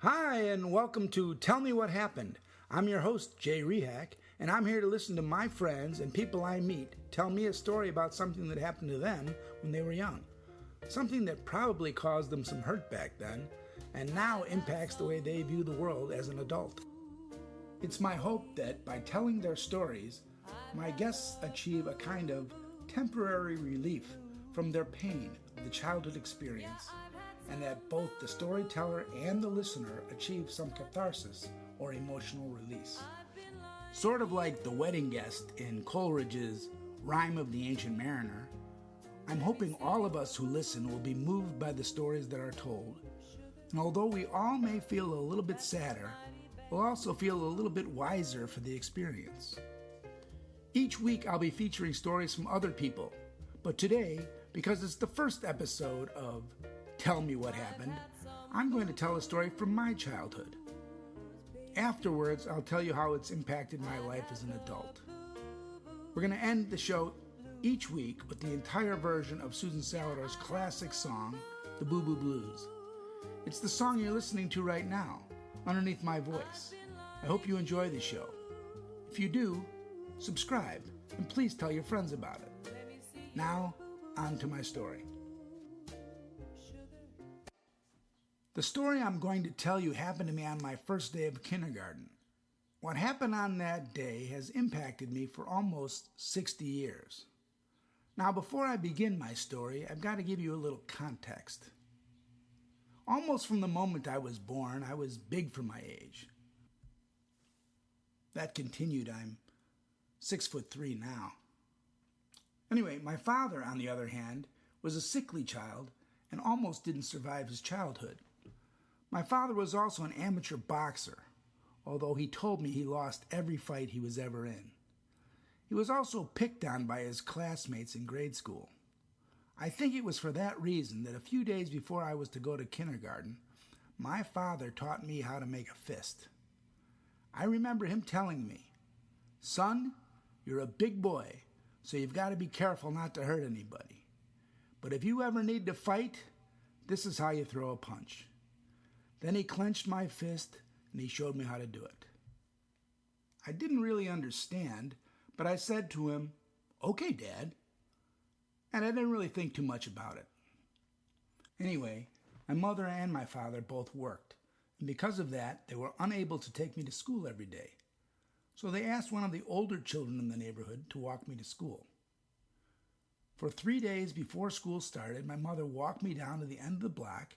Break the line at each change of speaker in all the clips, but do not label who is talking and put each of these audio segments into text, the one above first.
Hi, and welcome to Tell Me What Happened. I'm your host, Jay Rehak, and I'm here to listen to my friends and people I meet tell me a story about something that happened to them when they were young. Something that probably caused them some hurt back then, and now impacts the way they view the world as an adult. It's my hope that by telling their stories, my guests achieve a kind of temporary relief from their pain of the childhood experience, and that both the storyteller and the listener achieve some catharsis or emotional release. Sort of like the wedding guest in Coleridge's Rime of the Ancient Mariner, I'm hoping all of us who listen will be moved by the stories that are told. And although we all may feel a little bit sadder, we'll also feel a little bit wiser for the experience. Each week I'll be featuring stories from other people, but today, because it's the first episode of Tell Me What Happened, I'm going to tell a story from my childhood. Afterwards, I'll tell you how it's impacted my life as an adult. We're going to end the show each week with the entire version of Susan Salidor's classic song, The Boo Boo Blues. It's the song you're listening to right now, underneath my voice. I hope you enjoy the show. If you do, subscribe, and please tell your friends about it. Now, on to my story. The story I'm going to tell you happened to me on my first day of kindergarten. What happened on that day has impacted me for almost 60 years. Now, before I begin my story, I've got to give you a little context. Almost from the moment I was born, I was big for my age. That continued. I'm 6'3" now. Anyway, my father, on the other hand, was a sickly child and almost didn't survive his childhood. My father was also an amateur boxer, although he told me he lost every fight he was ever in. He was also picked on by his classmates in grade school. I think it was for that reason that a few days before I was to go to kindergarten, my father taught me how to make a fist. I remember him telling me, "Son, you're a big boy, so you've got to be careful not to hurt anybody. But if you ever need to fight, this is how you throw a punch." Then he clenched my fist and he showed me how to do it. I didn't really understand, but I said to him, "Okay, Dad." And I didn't really think too much about it. Anyway, my mother and my father both worked, and because of that, they were unable to take me to school every day. So they asked one of the older children in the neighborhood to walk me to school. For 3 days before school started, my mother walked me down to the end of the block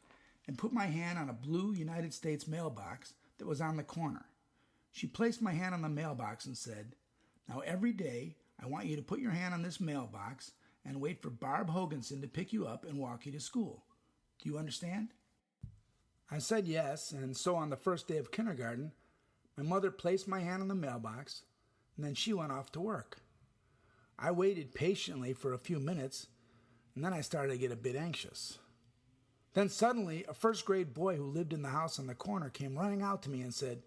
and put my hand on a blue United States mailbox that was on the corner. She placed my hand on the mailbox and said, "Now every day, I want you to put your hand on this mailbox and wait for Barb Hoganson to pick you up and walk you to school. Do you understand?" I said yes, and so on the first day of kindergarten, my mother placed my hand on the mailbox, and then she went off to work. I waited patiently for a few minutes, and then I started to get a bit anxious. Then suddenly, a first-grade boy who lived in the house on the corner came running out to me and said,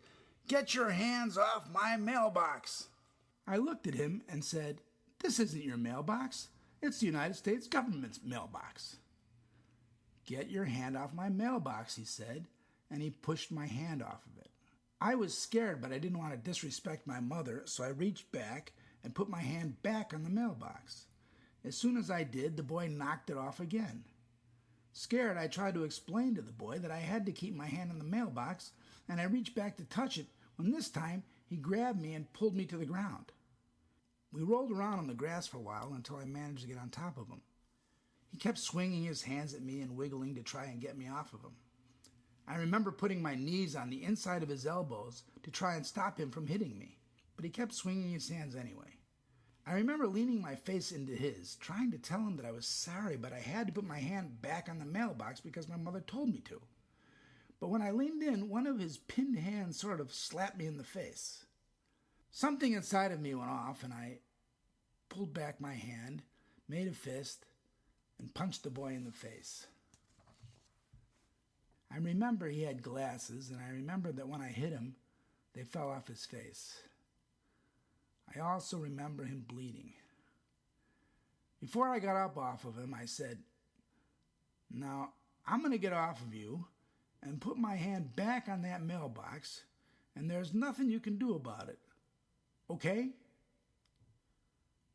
"Get your hands off my mailbox!" I looked at him and said, "This isn't your mailbox. It's the United States government's mailbox." "Get your hand off my mailbox," he said, and he pushed my hand off of it. I was scared, but I didn't want to disrespect my mother, so I reached back and put my hand back on the mailbox. As soon as I did, the boy knocked it off again. Scared, I tried to explain to the boy that I had to keep my hand on the mailbox, and I reached back to touch it when this time he grabbed me and pulled me to the ground. We rolled around on the grass for a while until I managed to get on top of him. He kept swinging his hands at me and wiggling to try and get me off of him. I remember putting my knees on the inside of his elbows to try and stop him from hitting me, but he kept swinging his hands anyway. I remember leaning my face into his, trying to tell him that I was sorry, but I had to put my hand back on the mailbox because my mother told me to. But when I leaned in, one of his pinned hands sort of slapped me in the face. Something inside of me went off, and I pulled back my hand, made a fist, and punched the boy in the face. I remember he had glasses, and I remember that when I hit him, they fell off his face. I also remember him bleeding. Before I got up off of him, I said, "Now, I'm going to get off of you, and put my hand back on that mailbox, and there's nothing you can do about it. Okay?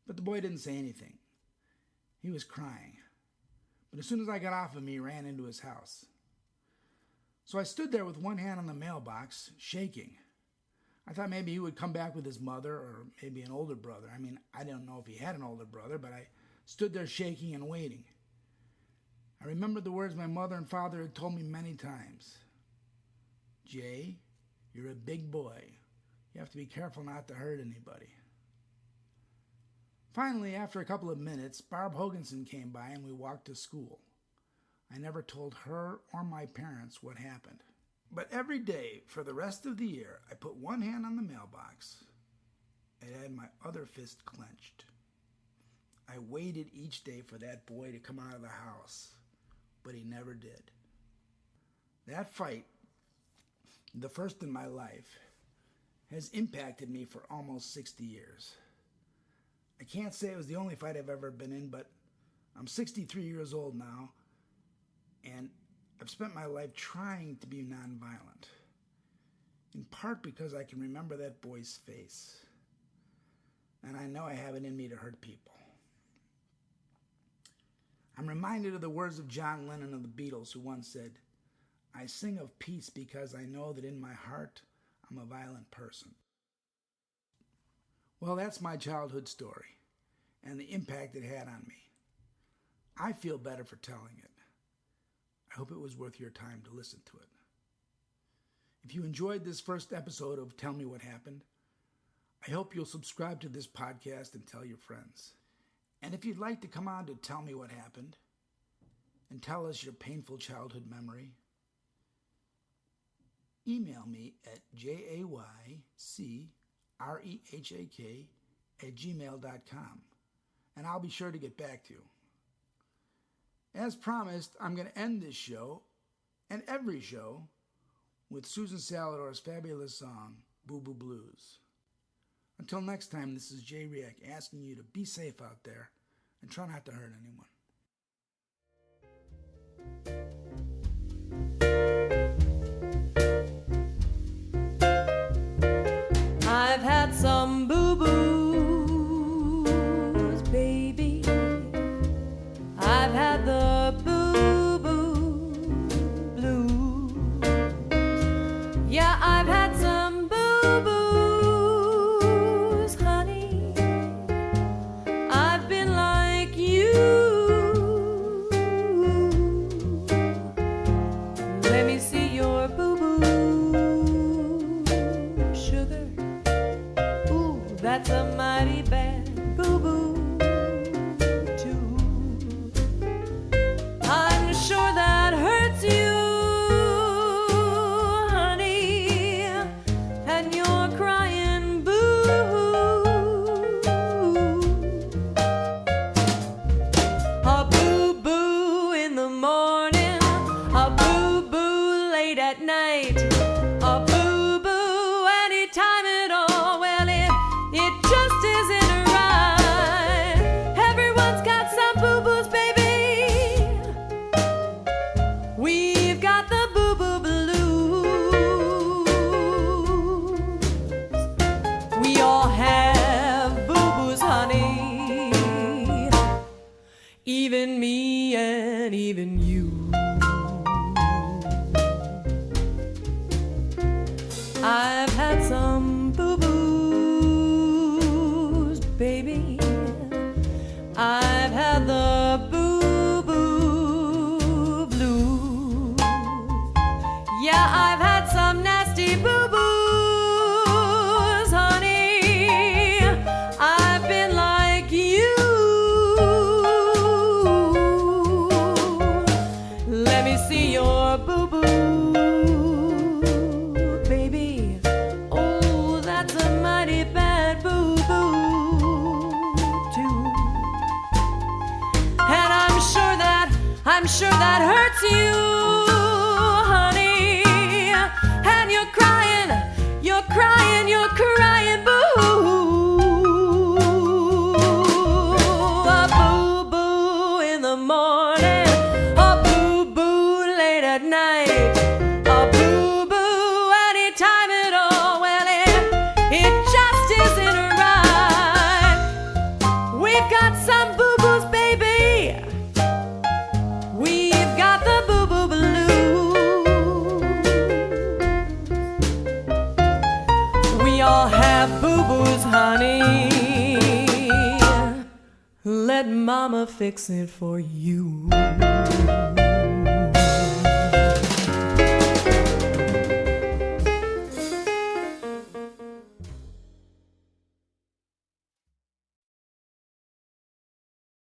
But the boy didn't say anything. He was crying. But as soon as I got off of him, he ran into his house. So I stood there with one hand on the mailbox, shaking. I thought maybe he would come back with his mother or maybe an older brother. I mean, I don't know if he had an older brother, but I stood there shaking and waiting. I remembered the words my mother and father had told me many times. Jay, you're a big boy. You have to be careful not to hurt anybody. Finally, after a couple of minutes, Barb Hoganson came by and we walked to school. I never told her or my parents what happened. But every day for the rest of the year, I put one hand on the mailbox and had my other fist clenched. I waited each day for that boy to come out of the house, but he never did. That fight, the first in my life, has impacted me for almost 60 years. I can't say it was the only fight I've ever been in, but I'm 63 years old now, and I've spent my life trying to be nonviolent, in part because I can remember that boy's face, and I know I have it in me to hurt people. I'm reminded of the words of John Lennon of the Beatles, who once said, "I sing of peace because I know that in my heart I'm a violent person." Well, that's my childhood story and the impact it had on me. I feel better for telling it. I hope it was worth your time to listen to it. If you enjoyed this first episode of Tell Me What Happened, I hope you'll subscribe to this podcast and tell your friends. And if you'd like to come on to Tell Me What Happened and tell us your painful childhood memory, email me at jaycrehak@gmail.com, and I'll be sure to get back to you. As promised, I'm going to end this show and every show with Susan Salidor's fabulous song, Boo Boo Blues. Until next time, this is Jay Rehak asking you to be safe out there and try not to hurt anyone.
I've had some boo-boos, baby. I've had the boo-boo blues. Yeah, I've had some boo-boos, honey. I've been like you. Let me see your boo-boo, sugar. Ooh, that's a mighty bad boo-boo. I'm sure that hurts you, honey, and you're crying boo. A boo-boo in the morning, a boo-boo late at night, a boo-boo any time at all. Well, it just isn't right. Everyone's got some boo-boos, baby. We've got the boo-boo blues. We all have boo-boos, honey. Even me and even you. I've had some boo-boos, baby. I've had the boo-boo blues. Yeah, I've had some nasty boo-boos, honey. I've been like you. Let me see your boo-boo, baby. Oh, that's a mighty bad boo-boo, too. And I'm sure that hurts you, honey. honey, let mama fix it for you.